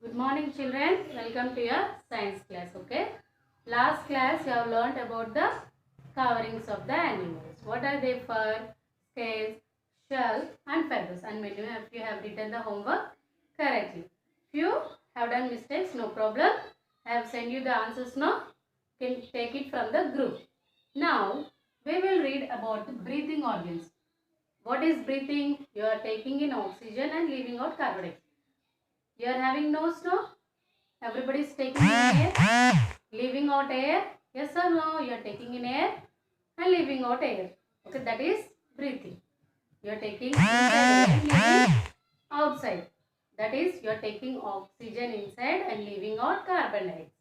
Good morning children, welcome to your science class. Okay, last class you have learnt about the coverings of the animals. What are they? Fur, scales, shell and feathers, and many of you have written the homework correctly. Few have done mistakes, no problem. I have sent you the answers now. You can take it from the group. Now we will read about the breathing organs. What is breathing? You are taking in oxygen and leaving out carbon dioxide. You are having nose, no? Everybody is taking in air, leaving out air. Yes or no? You are taking in air and leaving out air. Okay, that is breathing. You are taking inside air and leaving outside. That is, you are taking oxygen inside and leaving out carbon dioxide.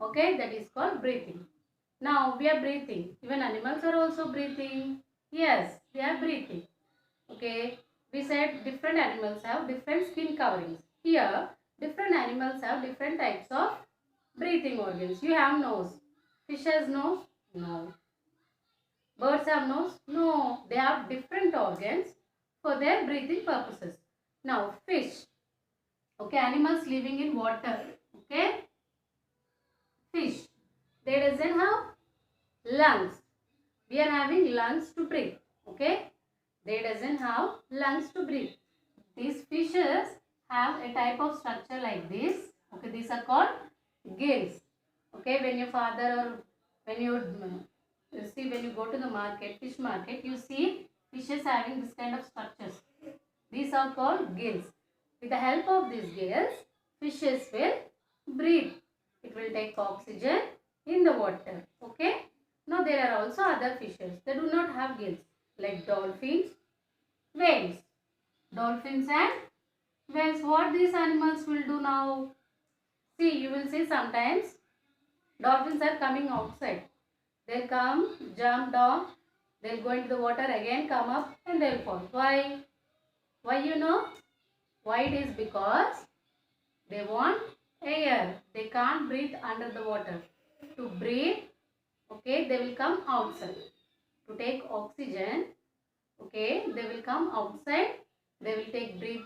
Okay, that is called breathing. Now we are breathing. Even animals are also breathing. Yes, they are breathing. Okay, we said different animals have different skin coverings. Here, different animals have different types of breathing organs. You have nose. Fish has nose? No. Birds have nose? No. They have different organs for their breathing purposes. Now, fish. Okay, animals living in water. Okay, fish. They doesn't have lungs. We are having lungs to breathe. Okay, they doesn't have lungs to breathe. These fishes have a type of structure like this. Okay, these are called gills. Okay, when your father or when you see, when you go to the market, fish market, you see fishes having this kind of structures. These are called gills. With the help of these gills, fishes will breathe. It will take oxygen in the water. Okay. Now there are also other fishes. They do not have gills, like dolphins, whales. Dolphins and whales. What these animals will do now? See, you will see sometimes dolphins are coming outside. They'll come, jump down, they'll go into the water again, come up and they'll fall. Why? Why you know? Why it is? Because they want air. They can't breathe under the water. To breathe, okay, they will come outside. To take oxygen, okay, they will come outside. They will take breathe.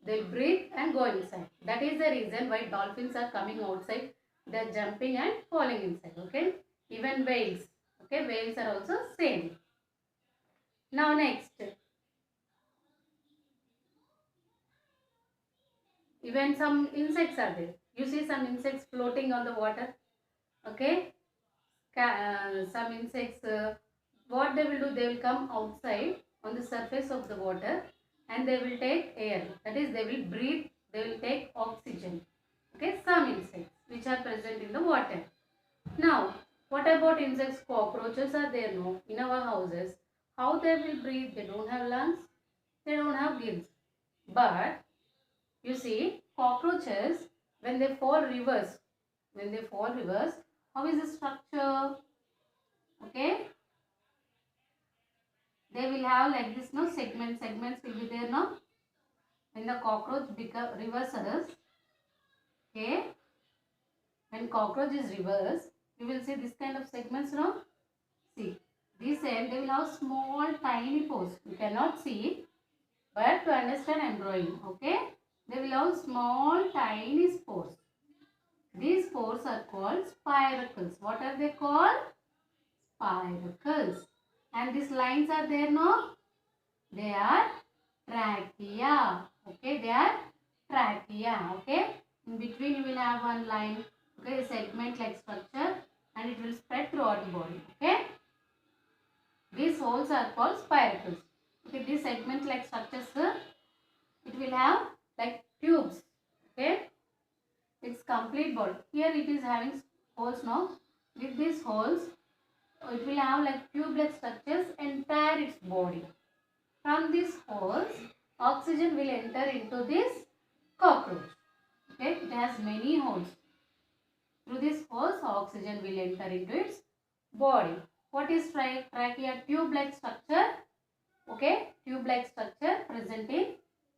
They breathe and go inside. That is the reason why dolphins are coming outside. They are jumping and falling inside. Okay. Even whales. Okay. Whales are also same. Now next. Even some insects are there. You see some insects floating on the water. Okay. Some insects, what they will do? They will come outside on the surface of the water and they will take air. That is, they will breathe. They will take oxygen. Okay, some insects which are present in the water. Now, what about insects? Cockroaches are there, no, in our houses. How they will breathe? They don't have lungs. They don't have gills. But you see, cockroaches, when they fall rivers, how is the structure? Okay, they will have like this, no, segments will be there, no, when the cockroach become reverses. Okay, when cockroach is reversed, you will see this kind of segments, no. See, this end they will have small tiny pores. You cannot see, but to understand I am drawing. Okay, they will have small tiny spores. These spores are called spiracles. What are they called? Spiracles. And these lines are there, no? They are trachea. Okay, they are trachea. Okay, in between you will have one line. Okay, a segment like structure, and it will spread throughout the body. Okay, these holes are called spiracles. Okay, this segment like structures, it will have like tubes. Okay, its complete body. Here it is having holes now. With these holes, it will have like tube-like structures entire its body. From these holes, oxygen will enter into this cockroach. Okay, it has many holes. Through these holes, oxygen will enter into its body. What is trachea? Tube-like structure. Okay, tube-like structure present in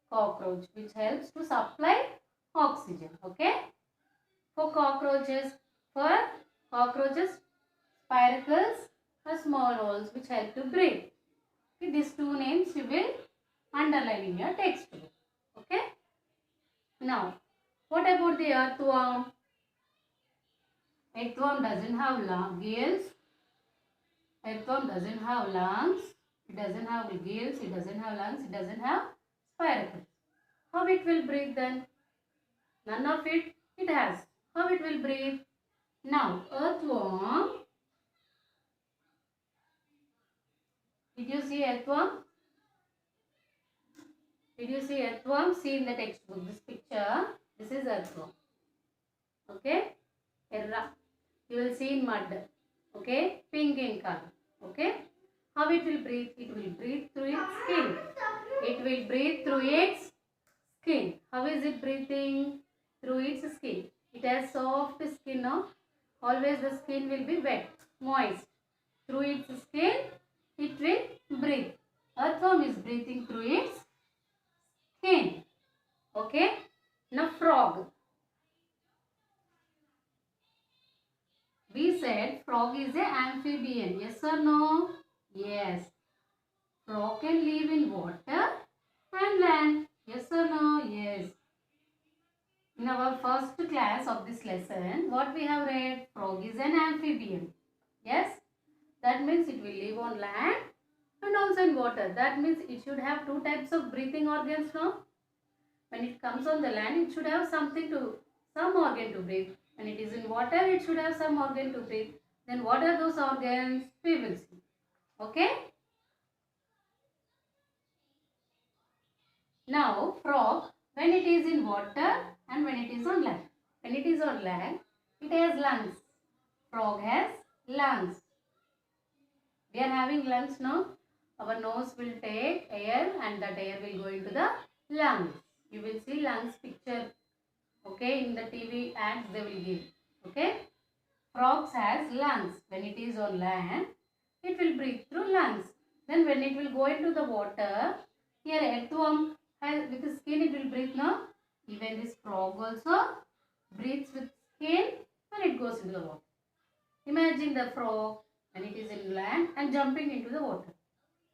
cockroach, which helps to supply oxygen. Okay, for cockroaches, spiracles are small holes which help to breathe. Okay, these two names you will underline in your textbook. Okay. Now, What about the earthworm? Earthworm doesn't have gills. Earthworm doesn't have lungs. It doesn't have gills. It doesn't have lungs. It doesn't have spiracles. How it will breathe then? None of it has. How it will breathe? Now, earthworm. Did you see earthworm? Did you see earthworm? See in the textbook. This picture. This is earthworm. Okay? Erra. You will see in mud. Okay? Pink in color. Okay? How it will breathe? It will breathe through its skin. It will breathe through its skin. How is it breathing? Through its skin. It has soft skin, no? Always the skin will be wet, moist. Through its skin, it will breathe. Earthworm is breathing through its skin. Okay? Now frog. We said frog is an amphibian. Yes or no? Yes. Frog can live in water and land. Yes or no? Yes. In our first class of this lesson, what we have read? Frog is an amphibian. Yes? That means it will live on land and also in water. That means it should have two types of breathing organs, no? When it comes on the land, it should have some organ to breathe. When it is in water, it should have some organ to breathe. Then what are those organs? We will see. Okay? Now, frog, when it is in water and when it is on land. When it is on land, it has lungs. Frog has lungs. We are having lungs now. Our nose will take air and that air will go into the lungs. You will see lungs picture. Okay, in the TV ads they will give. Okay. Frogs has lungs. When it is on land, it will breathe through lungs. Then when it will go into the water, here earthworm has with the skin it will breathe now. Even this frog also breathes with skin when it goes into the water. Imagine the frog when it is in land and jumping into the water.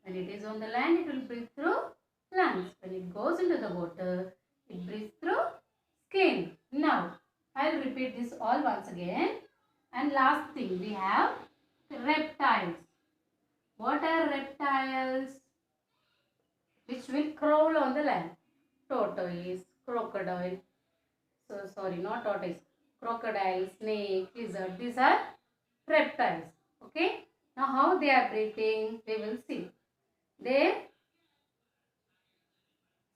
When it is on the land, it will breathe through lungs. When it goes into the water, it breathes through skin. Now, I will repeat this all once again. And last thing, we have reptiles. What are reptiles? Which will crawl on the land. Tortoise, crocodile. So, sorry, not tortoise. Crocodile, snake, lizard. These are reptiles. Okay. Now, how they are breathing, we will see.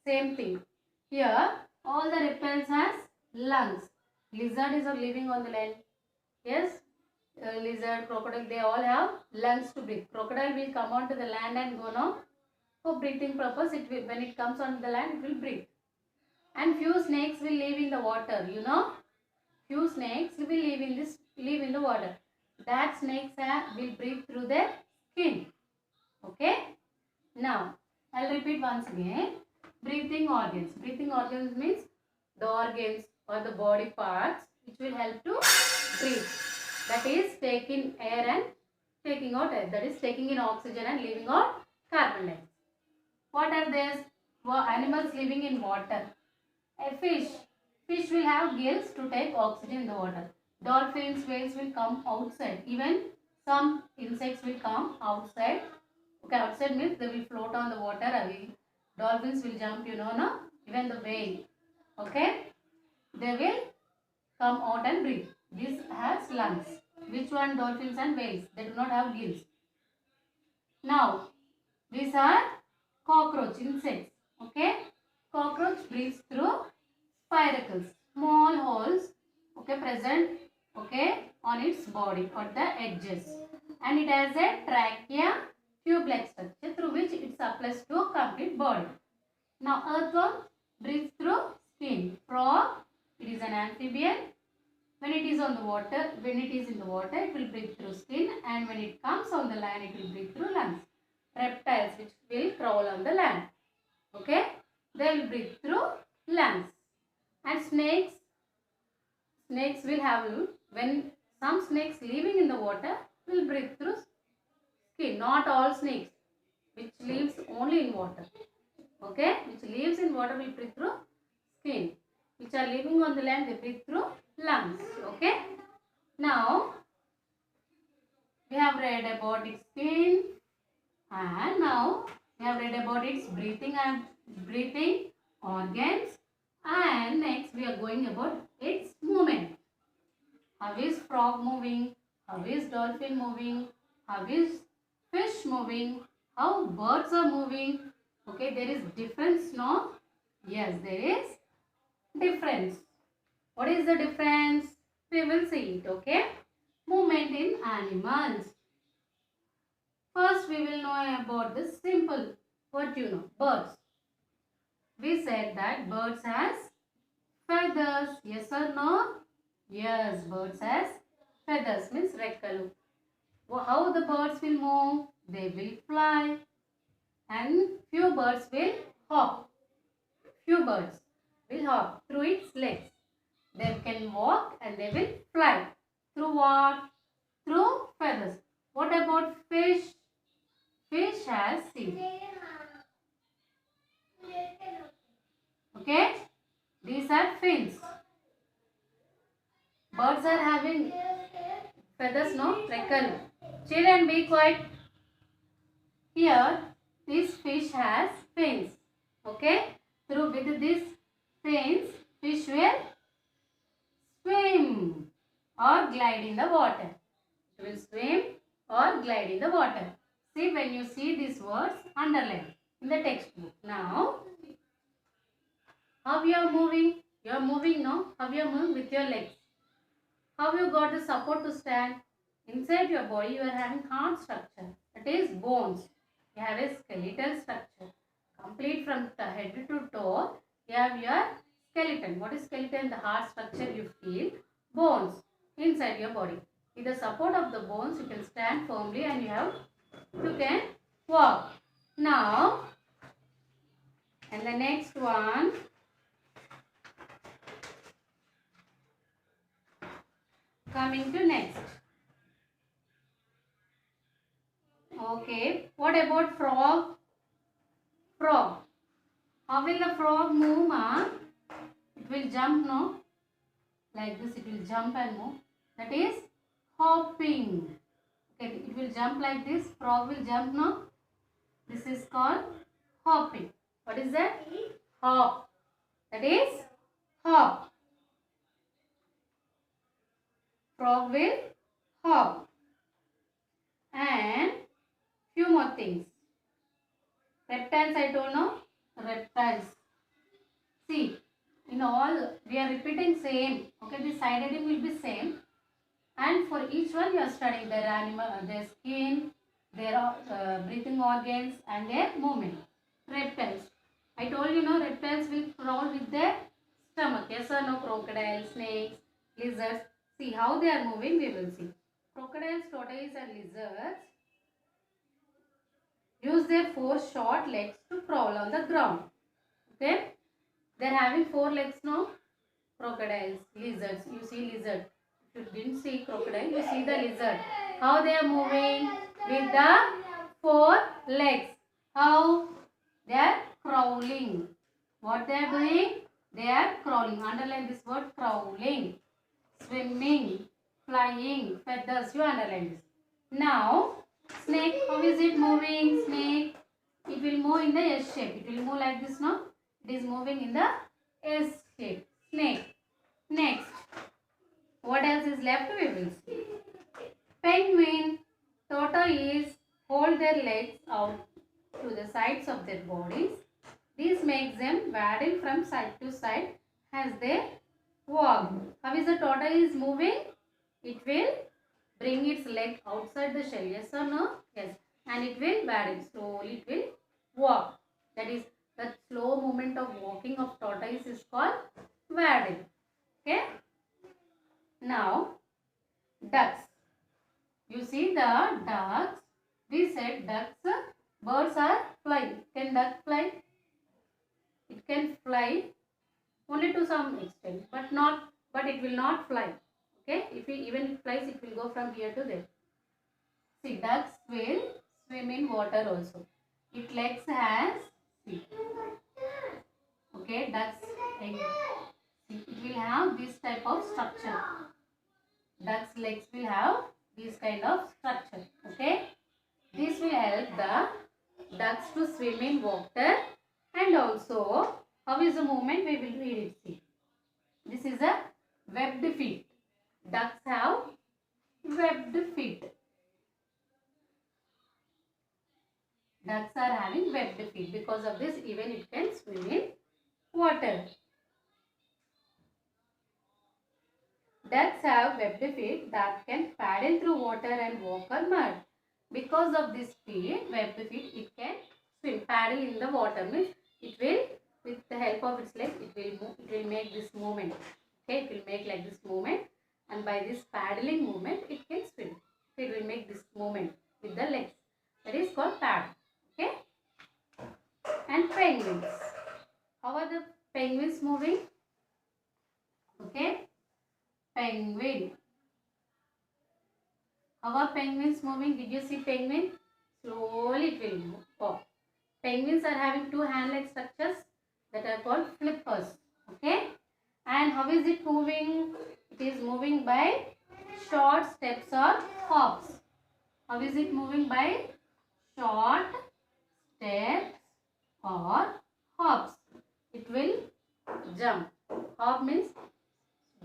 Same thing. Here, all the reptiles has lungs. Lizard is living on the land. Yes, lizard, crocodile, they all have lungs to breathe. Crocodile will come onto the land and go now. For breathing purpose, when it comes on the land, it will breathe. And few snakes will live in the water. You know, few snakes will live in the water. That snakes will breathe through their skin. Okay. Now, I'll repeat once again. Breathing organs. Breathing organs means the organs or the body parts which will help to breathe. That is taking air and taking out air. That is taking in oxygen and leaving out carbon dioxide. What are these? Animals living in water. A fish. Fish will have gills to take oxygen in the water. Dolphins, whales will come outside. Even some insects will come outside. Okay, outside means they will float on the water. Dolphins will jump, no? Even the whale. Okay? They will come out and breathe. This has lungs. Which one? Dolphins and whales. They do not have gills. Now, these are cockroach, insects. Okay? Cockroach breathes through spiracles. Small holes, okay, present, okay, on its body, on the edges. And it has a trachea, tube-like structure through which it supplies to a complete body. Now, earthworm breathes through skin. Frog, it is an amphibian. When it is in the water, it will breathe through skin, and when it comes on the land, it will breathe through lungs. Reptiles, which will crawl on the land. Okay, they will breathe through lungs. And snakes will have, when some snakes living in the water will breathe through skin. Not all snakes which lives only in water. Okay, which lives in water will breathe through skin. which are living on the land, they breathe through lungs. Okay. Now we have read about its skin, and now we have read about its breathing organs, and next we are going about its movement. How is frog moving? How is dolphin moving? How is fish moving? How birds are moving? Okay, there is difference, no? Yes, there is difference. What is the difference? We will see it, okay? Movement in animals. First, we will know about the simple. What you know? Birds. We said that birds has feathers. Yes or no? Yes, birds has feathers, means rekkalu. How the birds will move? They will fly, and few birds will hop. Few birds will hop through its legs. They can walk and they will fly. Through what? Through feathers. What about fish? Fish has teeth. Okay? These are fins. Birds are having feathers, no? Rekkalu. Children, be quiet. Here, this fish has fins. Okay? Through with these fins, fish will swim or glide in the water. It will swim or glide in the water. See, when you see these words, underline in the textbook. Now, how you are moving? You are moving, no? How you are moving with your legs? How you got the support to stand? Inside your body, you are having hard structure. That is bones. You have a skeletal structure. Complete from the head to toe, you have your skeleton. What is skeleton? The hard structure you feel. Bones inside your body. With the support of the bones, you can stand firmly and you can walk. Now, and the next one. Coming to next. Okay. What about frog? Frog. How will the frog move, ma? It will jump, no? Like this, it will jump and move. That is hopping. Okay, it will jump like this. Frog will jump, no? This is called hopping. What is that? Hop. That is hop. Frog will hop. And few more things. Reptiles, I told, no? Reptiles. See, in all, we are repeating same. Okay, the side heading will be same. And for each one, you are studying their animal, their skin, their breathing organs, and their movement. Reptiles. I told you, no, reptiles will crawl with their stomach. Yes or no? Crocodiles, snakes, lizards. See how they are moving, we will see. Crocodiles, tortoises, and lizards use their 4 short legs to crawl on the ground. Okay? They are having 4 legs, no? Crocodiles, lizards. You see lizard. If you didn't see crocodile, you see the lizard. How they are moving? With the 4 legs. How? They are crawling. What they are doing? They are crawling. Underline this word, crawling. Swimming, flying, feathers. You underline this. Now, snake, how is it moving? Snake, it will move in the S shape. It will move like this, no? It is moving in the S shape. Snake. Next, what else is left? We will see. Penguin, tortoise hold their legs out to the sides of their bodies. This makes them waddle from side to side as they walk. How is the tortoise moving? It will bring its leg outside the shell. Yes or no? Yes. And it will waddle. Slowly it will walk. That is, the slow movement of walking of tortoise is called waddle. Okay. Now, ducks. You see the ducks. We said ducks, birds are flying. Can duck fly? It can fly only to some extent, but it will not fly. Okay. If it even flies, it will go from here to there. See, ducks will swim in water also. Its legs has, see. Okay, ducks egg. See, it will have this type of structure. Duck's legs will have this kind of structure. Okay. This will help the ducks to swim in water, and also how is the movement, we will read it. See, this is a webbed feet. Ducks have webbed feet. Ducks are having webbed feet. Because of this, even it can swim in water. Ducks have webbed feet that can paddle through water and walk on mud. Because of this feet, webbed feet, it can swim, paddle in the water. Means it will, with the help of its legs, it will move, it will make this movement. Okay, it will make like this movement, and by this paddling movement, it can swim. It will make this movement with the legs. That is called paddle. Okay. And penguins. How are the penguins moving? Okay. Penguin. How are penguins moving? Did you see penguin? Slowly it will move. Oh. Penguins are having two hand-leg structures that are called flippers. Okay. And how is it moving? It is moving by short steps or hops. How is it moving? By short steps or hops. It will jump. Hop means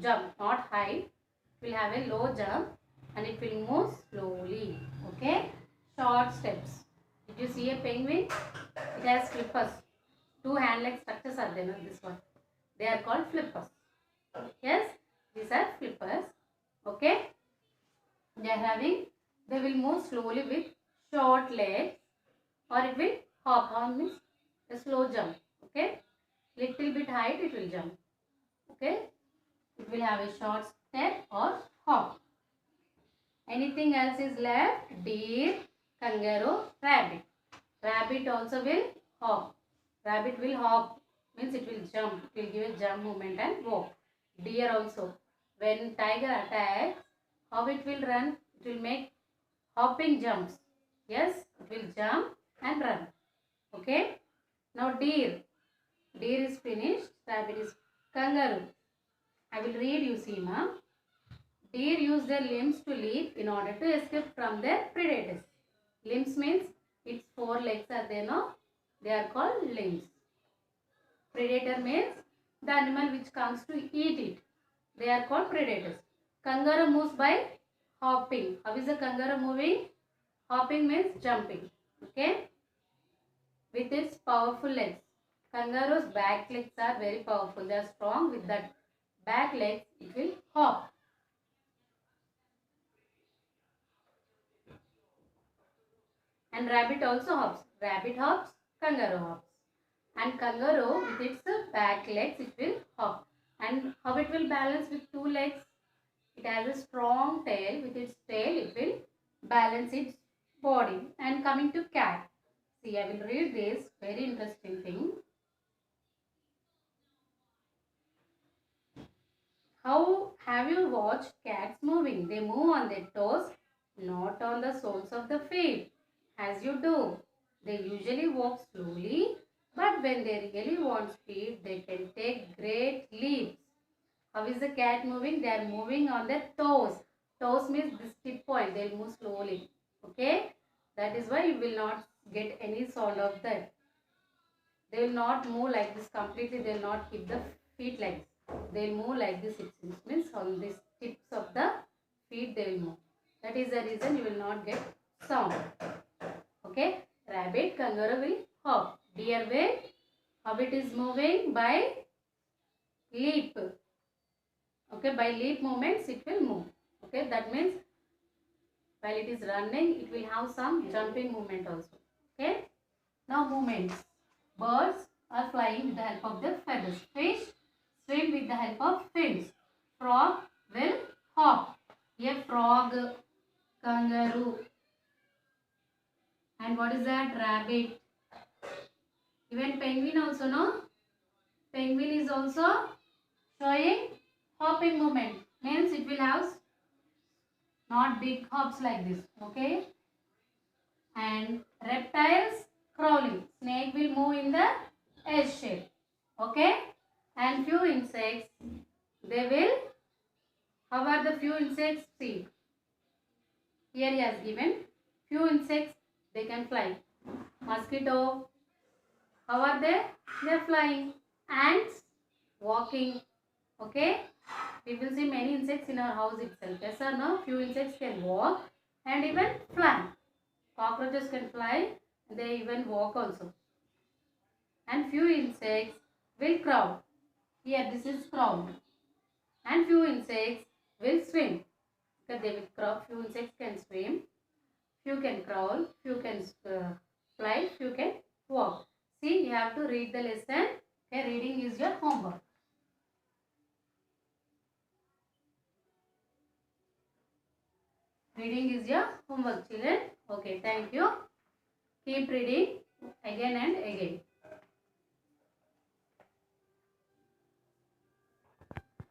jump, not high. It will have a low jump and it will move slowly. Okay. Short steps. Did you see a penguin? It has flippers. Two hand-like structures are there. This one. They are called flippers. Yes, these are flippers. Okay. They will move slowly with short legs, or it will hop. Hop means a slow jump. Okay. Little bit height it will jump. Okay. It will have a short step or hop. Anything else is left? Deer, kangaroo, rabbit. Rabbit also will hop. Rabbit will hop, means it will jump. It will give a jump movement and walk. Deer also. When tiger attacks, how it will run? It will make hopping jumps. Yes, it will jump and run. Okay. Now deer. Deer is finished. Rabbit is kangaroo. I will read you, see, ma'am. Deer use their limbs to leap in order to escape from their predators. Limbs means its four legs are there, no? They are called limbs. Predator means the animal which comes to eat it. They are called predators. Kangaroo moves by hopping. How is the kangaroo moving? Hopping means jumping. Okay? With its powerful legs. Kangaroo's back legs are very powerful. They are strong. With that back legs, it will hop. And rabbit also hops. Rabbit hops, kangaroo hops. And kangaroo with its back legs, it will hop. And how it will balance with two legs? It has a strong tail. With its tail, it will balance its body. And coming to cat. See, I will read this very interesting thing. How have you watched cats moving? They move on their toes, not on the soles of the feet. As you do. They usually walk slowly, but when they really want speed, they can take great leaps. How is the cat moving? They are moving on their toes. Toes means this tip point. They will move slowly. Okay? That is why you will not get any sound of that. They will not move like this completely. They will not keep the feet like this. They will move like this. It means on these tips of the feet they will move. That is the reason you will not get sound. Okay, rabbit, kangaroo will hop. Deer will, how it is moving? By leap. Okay, by leap movements it will move. Okay, that means while it is running, it will have some jumping movement also. Okay, now movements. Birds are flying with the help of their feathers. Fish swim with the help of fins. Frog will hop. A frog, kangaroo. And what is that? Rabbit. Even penguin also, no? Penguin is also showing hopping movement. Means it will have not big hops like this. Okay. And reptiles crawling. Snake will move in the S shape. Okay. And few insects, they will, how are the few insects? See, here he has given few insects, they can fly. Mosquito, how are they? They are flying. Ants, walking. Okay, we will see many insects in our house itself. Yes or no? Few insects can walk and even fly. Cockroaches can fly, they even walk also. And few insects will crawl. Here this is crawl. And few insects will swim. Because they will crawl. Few insects can swim. Few can crawl. Few can fly. Few can walk. See, you have to read the lesson. Okay, reading is your homework. Reading is your homework, children. Okay, thank you. Keep reading again and again.